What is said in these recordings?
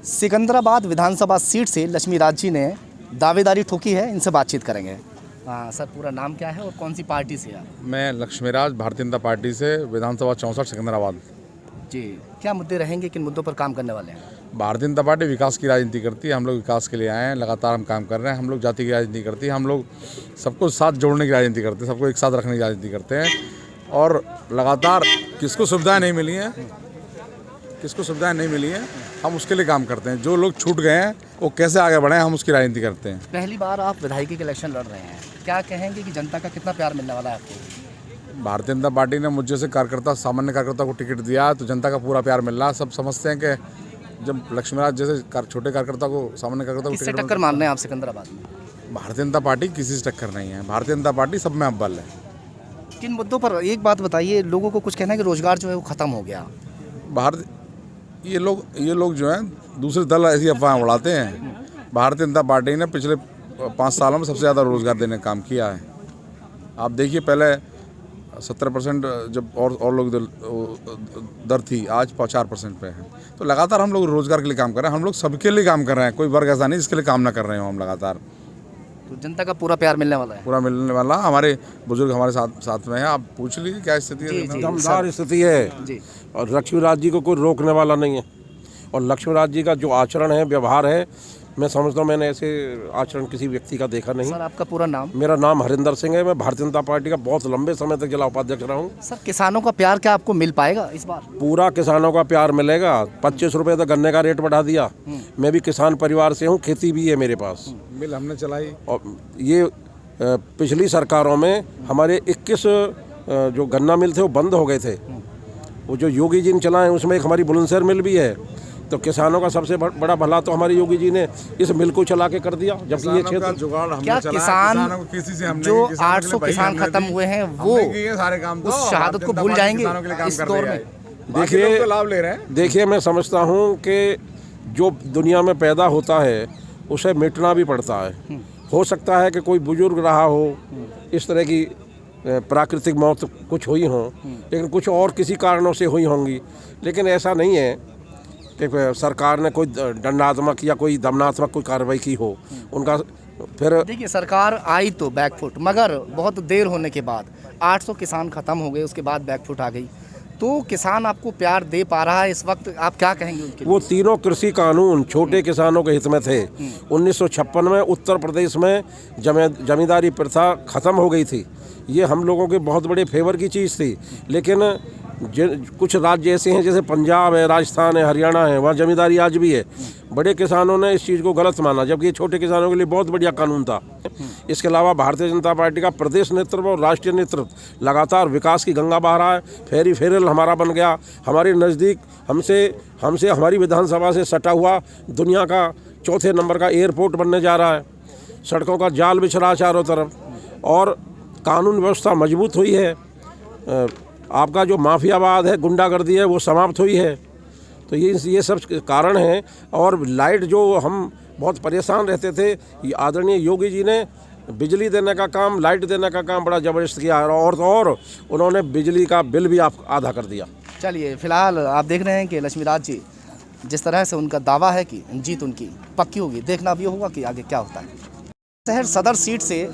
सिकंदराबाद विधानसभा seat से लक्ष्मी राज जी ने दावेदारी ठोकी है, इनसे बातचीत करेंगे। हाँ सर, पूरा नाम क्या है और कौन सी पार्टी से आप? मैं लक्ष्मीराज भारतीय जनता पार्टी से विधानसभा 64 सिकंदराबाद। जी, क्या मुद्दे रहेंगे, किन मुद्दों पर काम करने वाले हैं? भारतीय जनता पार्टी विकास की राजनीति करती है। हम लोग विकास के लिए आए हैं, लगातार हम काम कर रहे हैं। हम लोग जाति की राजनीति करती है, हम लोग सबको साथ जोड़ने की राजनीति करते हैं, सबको एक साथ रखने की राजनीति करते हैं। और लगातार किसको सुविधाएं नहीं मिली हैं हम उसके लिए काम करते हैं। जो लोग छूट गए हैं वो कैसे आगे बढ़े, हम उसकी राजनीति करते हैं। पहली बार आप विधायकी के इलेक्शन लड़ रहे हैं, क्या कहेंगे कि जनता का कितना प्यार मिलने वाला है आपको? भारतीय जनता पार्टी ने मुझे से कार्यकर्ता, सामान्य कार्यकर्ता को टिकट दिया तो जनता का पूरा प्यार मिल रहा है। सब समझते हैं कि जब लक्ष्मीराज जैसे छोटे कार्यकर्ता को, सामान्य कार्यकर्ता को किससे टिकट टक्कर मान रहे हैं आप सिकंदराबाद में? भारतीय जनता पार्टी किसी से टक्कर नहीं है। भारतीय जनता पार्टी सब में अव्वल है। किन मुद्दों पर, एक बात बताइए, लोगों को कुछ कहना है कि रोजगार जो है वो खत्म हो गया। ये लोग जो हैं दूसरे दल ऐसी अफवाहें उड़ाते हैं। भारतीय जनता पार्टी ने पिछले 5 सालों में सबसे ज़्यादा रोजगार देने का काम किया है। आप देखिए, पहले 70% जब और लोग दर थी, आज 4% पे है। तो लगातार हम लोग रोजगार के लिए काम कर रहे हैं। हम लोग सबके लिए काम कर रहे हैं, कोई वर्ग ऐसा नहीं जिसके लिए काम ना कर रहे हो। हम लगातार तो जनता का पूरा प्यार मिलने वाला है? पूरा मिलने वाला। हमारे बुजुर्ग हमारे साथ में हैं। आप पूछ लीजिए क्या स्थिति है। दमदार स्थिति है जी। और लक्ष्मीराज जी को कोई रोकने वाला नहीं है। और लक्ष्मीराज जी का जो आचरण है, व्यवहार है, मैं समझता हूँ मैंने ऐसे आचरण किसी व्यक्ति का देखा नहीं। सर, आपका पूरा नाम? मेरा नाम हरिंदर सिंह है। मैं भारतीय जनता पार्टी का बहुत लंबे समय तक जिला उपाध्यक्ष रहा हूँ। सर, किसानों का प्यार क्या आपको मिल पाएगा इस बार? पूरा किसानों का प्यार मिलेगा। 25 रुपये तक गन्ने का रेट बढ़ा दिया। मैं भी किसान परिवार से हूँ, खेती भी है मेरे पास। मिल हमने चलाई। और ये पिछली सरकारों में हमारे 21 जो गन्ना मिल थे वो बंद हो गए थे। वो जो योगी जी ने चलाए उसमें एक हमारी बुलंदशहर मिल भी है। तो किसानों का सबसे बड़ा भला तो हमारे योगी जी ने इस मिल को चला के कर दिया। जबकि ये क्षेत्र क्या किसान जो 800 किसान खत्म हुए हैं वो सारे काम उस शहादत को भूल जाएंगे इस दौर में? देखिए, लाभ ले रहे हैं। देखिए, मैं समझता हूँ कि जो दुनिया में पैदा होता है उसे मिटना भी पड़ता है। हो सकता है कि कोई बुजुर्ग रहा हो, इस तरह की प्राकृतिक मौत कुछ हुई हो, लेकिन कुछ और किसी कारणों से हुई होंगी। लेकिन ऐसा नहीं है कि सरकार ने कोई दंडात्मक या कोई दमनात्मक कोई कार्रवाई की हो। उनका फिर देखिए, सरकार आई तो बैकफुट, मगर बहुत देर होने के बाद 800 किसान खत्म हो गए, उसके बाद बैकफुट आ गई। तो किसान आपको प्यार दे पा रहा है इस वक्त, आप क्या कहेंगे उनके लिए? वो तीनों कृषि कानून छोटे किसानों के हित में थे। 1956 में उत्तर प्रदेश में जमींदारी प्रथा खत्म हो गई थी। ये हम लोगों के बहुत बड़े फेवर की चीज़ थी। लेकिन कुछ राज्य ऐसे हैं जैसे पंजाब है, राजस्थान है, हरियाणा है, वहाँ जमींदारी आज भी है। बड़े किसानों ने इस चीज़ को गलत माना, जबकि ये छोटे किसानों के लिए बहुत बढ़िया कानून था। इसके अलावा भारतीय जनता पार्टी का प्रदेश नेतृत्व और राष्ट्रीय नेतृत्व लगातार विकास की गंगा बहा रहा है। फेरी फेरल हमारा बन गया। हमारे नज़दीक हमसे हमारी विधानसभा से सटा हुआ दुनिया का 4थे नंबर का एयरपोर्ट बनने जा रहा है। सड़कों का जाल बिछ रहा चारों तरफ और कानून व्यवस्था मजबूत हुई है। आपका जो माफियावाद है, गुंडागर्दी है, वो समाप्त हुई है। तो ये सब कारण हैं। और लाइट जो हम बहुत परेशान रहते थे, ये आदरणीय योगी जी ने बिजली देने का काम, लाइट देने का काम बड़ा ज़बरदस्त किया और उन्होंने बिजली का बिल भी आप आधा कर दिया। चलिए, फिलहाल आप देख रहे हैं कि लक्ष्मीराज जी जिस तरह से उनका दावा है कि जीत उनकी पक्की होगी, देखना भी होगा कि आगे क्या होता है। शहर सदर सीट से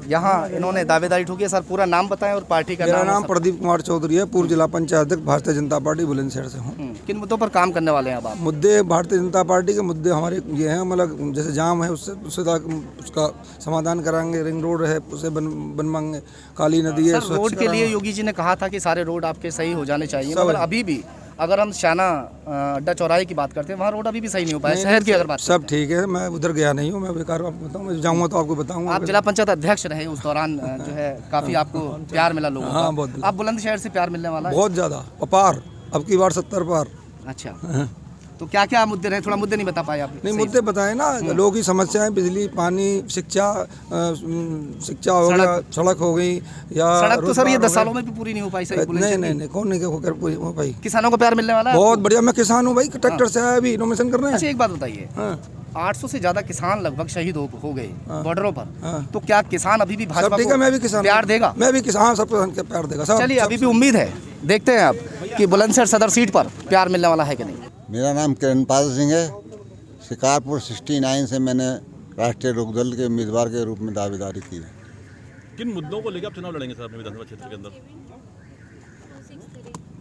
यहाँ इन्होंने दावेदारी ठोकी है। सर, पूरा नाम बताएं और पार्टी का नाम? मेरा नाम प्रदीप कुमार चौधरी है, पूर्व जिला पंचायत अध्यक्ष भारतीय जनता पार्टी बुलंदशहर से हूँ। किन मुद्दों पर काम करने वाले हैं अब आप? मुद्दे भारतीय जनता पार्टी के मुद्दे हमारे ये हैं, मतलब जैसे जाम है उसका समाधान कराएंगे। रिंग रोड है उसे बनवाएंगे। काली नदी है, रोड के लिए योगी जी ने कहा था कि सारे रोड आपके सही हो जाने चाहिए, मगर अभी भी अगर हम शाना अड्डा चौराहे की बात करते हैं, वहाँ रोड अभी भी सही नहीं हो पाया। शहर की अगर बात सब ठीक है, मैं उधर गया नहीं हूँ, मैं बेकार आपको बताऊँ, मैं जाऊँगा तो आपको बताऊँगा। आप जिला पंचायत अध्यक्ष रहे उस दौरान, जो है काफ़ी आपको प्यार मिला लोगों हाँ, का। बहुत। आप बुलंदशहर से प्यार मिलने वाला है? बहुत ज़्यादा, अपार, अब की बार 70 पार। अच्छा, तो क्या क्या मुद्दे रहे? थोड़ा मुद्दे नहीं बता पाए आप? नहीं, मुद्दे बताए ना, लोगों की समस्याएं, बिजली, पानी, शिक्षा हो गया, सड़क हो गई, या सड़क तो सर ये 10 सालों में भी पूरी नहीं हो पाई। सही नहीं, कौन नहीं होकर पूरी हो पाई। किसानों को प्यार मिलने वाला है? बहुत बढ़िया, मैं किसान हूँ भाई, ट्रैक्टर से आया अभी नॉमिनेशन करने। अच्छा, एक बात बताइए, 800 से ज्यादा किसान लगभग शहीद हो गए बॉर्डरों पर, तो क्या किसान अभी भी भाजपा को मैं भी किसान प्यार देगा? मैं भी किसान, सबको प्यार देगा। चलिए, अभी भी उम्मीद है, देखते हैं आप कि बुलंदशहर सदर सीट पर प्यार मिलने वाला है कि नहीं। मेरा नाम किरणपाल सिंह है। शिकारपुर 69 से मैंने राष्ट्रीय लोकदल के उम्मीदवार के रूप में दावेदारी की है। किन मुद्दों को लेकर आप चुनाव लड़ेंगे सर अपने विधानसभा क्षेत्र के अंदर?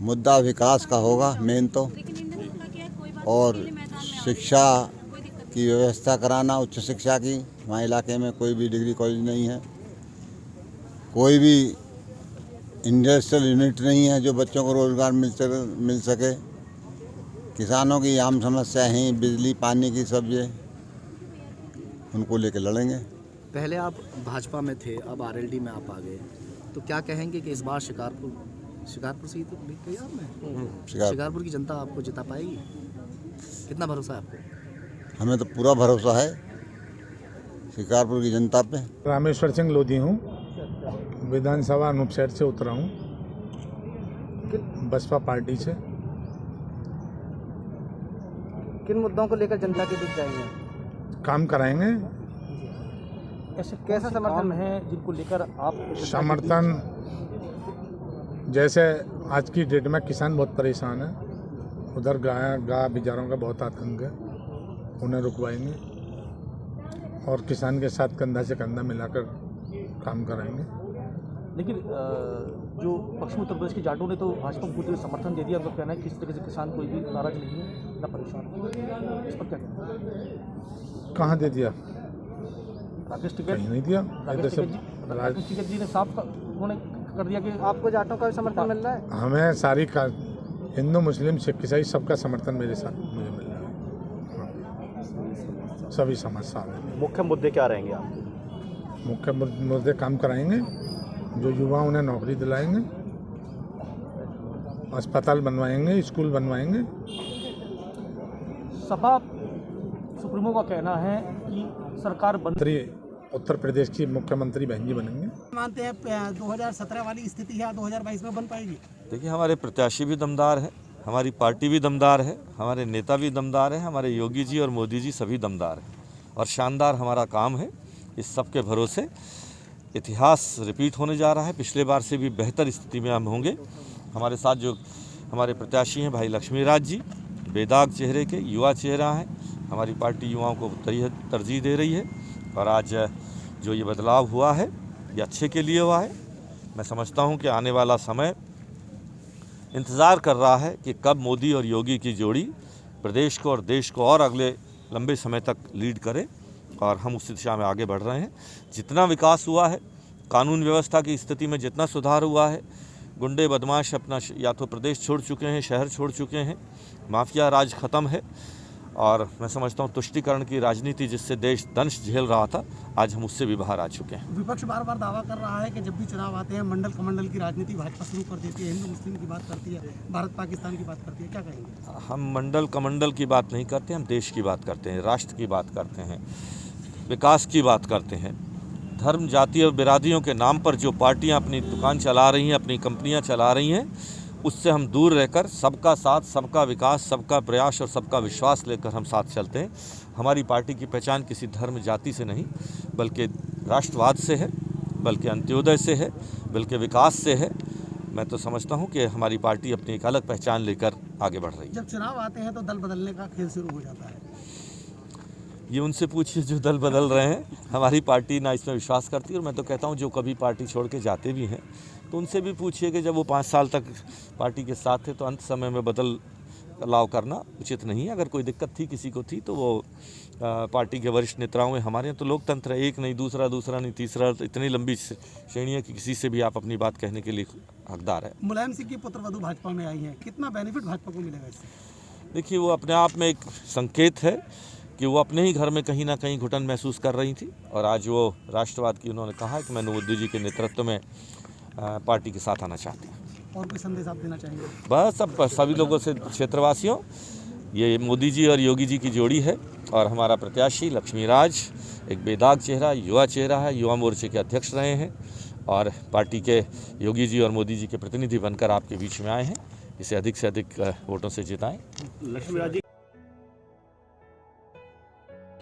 मुद्दा विकास का होगा मेन तो, और शिक्षा की व्यवस्था कराना, उच्च शिक्षा की। हमारे इलाके में कोई भी डिग्री कॉलेज नहीं है, कोई भी इंडस्ट्रियल यूनिट नहीं है जो बच्चों को रोज़गार मिल सके। किसानों की आम समस्या हैं, बिजली पानी की, सब ये उनको लेकर लड़ेंगे। पहले आप भाजपा में थे, अब आरएलडी में आप आ गए, तो क्या कहेंगे कि इस बार शिकारपुर से ही तो गई आपने, शिकारपुर की जनता आपको जिता पाएगी? कितना भरोसा है आपको? हमें तो पूरा भरोसा है शिकारपुर की जनता पे। रामेश्वर सिंह लोधी हूँ, विधानसभा अनूपशहर से उतरा हूँ, बसपा पार्टी से। किन मुद्दों को लेकर जनता के बीच जाएंगे? काम कराएंगे। ऐसे कैसा समर्थन है जिनको लेकर आप? समर्थन जैसे आज की डेट में किसान बहुत परेशान है, उधर गाय बेचारों का बहुत आतंक है, उन्हें रुकवाएंगे और किसान के साथ कंधा से कंधा मिलाकर काम कराएंगे। लेकिन जो पश्चिमी उत्तर प्रदेश के जाटों ने तो भाजपा को समर्थन दे दिया, उनका कहना है कि इस तरह से किसान कोई भी नाराज नहीं है, ना परेशान है। इस पर क्या कहना है? कहाँ दे दिया? राकेश टिकैत कहीं नहीं दिया। राकेश टिकैत जी ने साफ उन्होंने कर दिया कि आपको जाटों का भी समर्थन मिल रहा है? हमें सारी का हिंदू मुस्लिम सिख ईसाई सबका समर्थन मेरे साथ मुझे मिल रहा है। हाँ। सभी समाज साथ हैं। मुख्य मुद्दे क्या रहेंगे आप? मुख्य मुद्दे काम कराएंगे, जो युवा उन्हें नौकरी दिलाएंगे, अस्पताल बनवाएंगे, स्कूल बनवाएंगे। सपा सुप्रीमो का कहना है कि सरकार उत्तर प्रदेश की मुख्यमंत्री बहन जी बनेंगे। मानते हैं 2017 वाली स्थिति है 2022 में बन पाएगी? देखिए, हमारे प्रत्याशी भी दमदार है, हमारी पार्टी भी दमदार है, हमारे नेता भी दमदार है, हमारे योगी जी और मोदी जी सभी दमदार हैं और शानदार हमारा काम है। इस सब के भरोसे इतिहास रिपीट होने जा रहा है, पिछले बार से भी बेहतर स्थिति में हम होंगे। हमारे साथ जो हमारे प्रत्याशी हैं भाई लक्ष्मीराज जी, बेदाग चेहरे के युवा चेहरा हैं। हमारी पार्टी युवाओं को तरजीह दे रही है और आज जो ये बदलाव हुआ है ये अच्छे के लिए हुआ है। मैं समझता हूँ कि आने वाला समय इंतज़ार कर रहा है कि कब मोदी और योगी की जोड़ी प्रदेश को और देश को और अगले लंबे समय तक लीड करे, और हम उस दिशा में आगे बढ़ रहे हैं। जितना विकास हुआ है, कानून व्यवस्था की स्थिति में जितना सुधार हुआ है, गुंडे बदमाश अपना या तो प्रदेश छोड़ चुके हैं, शहर छोड़ चुके हैं, माफिया राज ख़त्म है, और मैं समझता हूँ तुष्टीकरण की राजनीति जिससे देश दंश झेल रहा था, आज हम उससे भी बाहर आ चुके हैं। विपक्ष बार बार दावा कर रहा है कि जब भी चुनाव आते हैं मंडल कमंडल की राजनीति भाजपा शुरू कर देती है, हिंदू मुस्लिम की बात करती है, भारत पाकिस्तान की बात करती है, क्या कहेंगे? हम मंडल कमंडल की बात नहीं करते, हम देश की बात करते हैं, राष्ट्र की बात करते हैं, विकास की बात करते हैं। धर्म जाति और बिरादरियों के नाम पर जो पार्टियां अपनी दुकान चला रही हैं, अपनी कंपनियां चला रही हैं, उससे हम दूर रहकर सबका साथ, सबका विकास, सबका प्रयास और सबका विश्वास लेकर हम साथ चलते हैं। हमारी पार्टी की पहचान किसी धर्म जाति से नहीं, बल्कि राष्ट्रवाद से है, बल्कि अंत्योदय से है, बल्कि विकास से है। मैं तो समझता हूं कि हमारी पार्टी अपनी एक अलग पहचान लेकर आगे बढ़ रही है। जब चुनाव आते हैं तो दल बदलने का खेल शुरू हो जाता है। ये उनसे पूछिए जो दल बदल रहे हैं। हमारी पार्टी ना इसमें विश्वास करती, और मैं तो कहता हूँ जो कभी पार्टी छोड़ के जाते भी हैं तो उनसे भी पूछिए कि जब वो 5 साल तक पार्टी के साथ थे तो अंत समय में बदलाव करना उचित नहीं है। अगर कोई दिक्कत थी किसी को थी तो वो पार्टी के वरिष्ठ नेताओं में, हमारे यहाँ तो लोकतंत्र है, एक नहीं दूसरा, दूसरा नहीं तीसरा, इतनी लंबी श्रेणी है कि किसी से भी आप अपनी बात कहने के लिए हकदार है। मुलायम सिंह की पुत्रवधू भाजपा में आई है, कितना बेनिफिट भाजपा को मिलेगा इससे? देखिए, वो अपने आप में एक संकेत है कि वो अपने ही घर में कहीं ना कहीं घुटन महसूस कर रही थी, और आज वो राष्ट्रवाद की उन्होंने कहा कि मैं मोदी जी के नेतृत्व में पार्टी के साथ आना चाहती हूँ। और कोई संदेश आप देना चाहेंगे? बस अब सभी लोगों से, क्षेत्रवासियों, ये मोदी जी और योगी जी की जोड़ी है, और हमारा प्रत्याशी लक्ष्मीराज एक बेदाग चेहरा, युवा चेहरा है, युवा मोर्चे के अध्यक्ष रहे हैं और पार्टी के योगी जी और मोदी जी के प्रतिनिधि बनकर आपके बीच में आए हैं। इसे अधिक से अधिक वोटों से जिताएं। लक्ष्मीराज जी,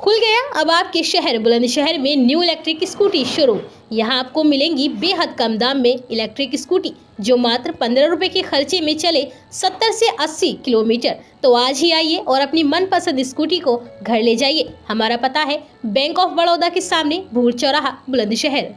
खुल गया अब आपके शहर बुलंदशहर में न्यू इलेक्ट्रिक स्कूटी शोरूम। यहाँ आपको मिलेंगी बेहद कम दाम में इलेक्ट्रिक स्कूटी जो मात्र 15 रुपए के खर्चे में चले 70 से 80 किलोमीटर। तो आज ही आइए और अपनी मनपसंद स्कूटी को घर ले जाइए। हमारा पता है बैंक ऑफ बड़ौदा के सामने भूर चौराहा बुलंदशहर।